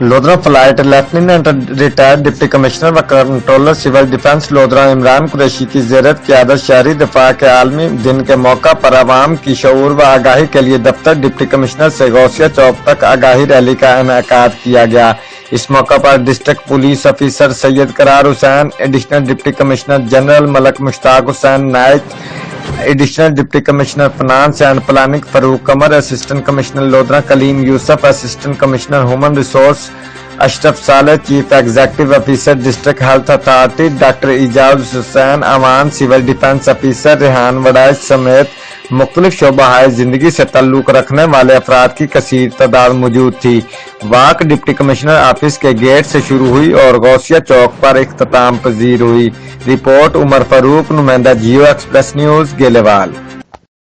Lodra flight lieutenant retired deputy commissioner و controller civil defence Lodhran Imran Qureshi کی زیرت قیادت شہری دفاع کے عالمی دن کے موقع پر عوام کی شعور و آگاہی کے لیے دفتر ڈپٹی کمشنر سے غوثیہ چوک تک آگاہی ریلی کا انعقاد کیا گیا۔ اس موقع پر district police officer Syed Qarar Hussain, additional deputy commissioner general Malik Mushtaq Hussain Naik, additional deputy commissioner finance and planning Farooq Qamar, assistant commissioner Lodhran Kaleem Yousuf, assistant commissioner human resource Ashraf Saleh, chief executive officer district health authority doctor Ejaz Hussain Aman, civil defence officer Rehan Warraich سمیت مختلف شعبہ زندگی سے تعلق رکھنے والے افراد کی کثیر تعداد موجود تھی۔ واک ڈپٹی کمشنر آفس کے گیٹ سے شروع ہوئی اور غوثیہ چوک پر اختتام پذیر ہوئی۔ رپورٹ عمر فاروق، نمائندہ جیو ایکسپریس نیوز، گیلے وال۔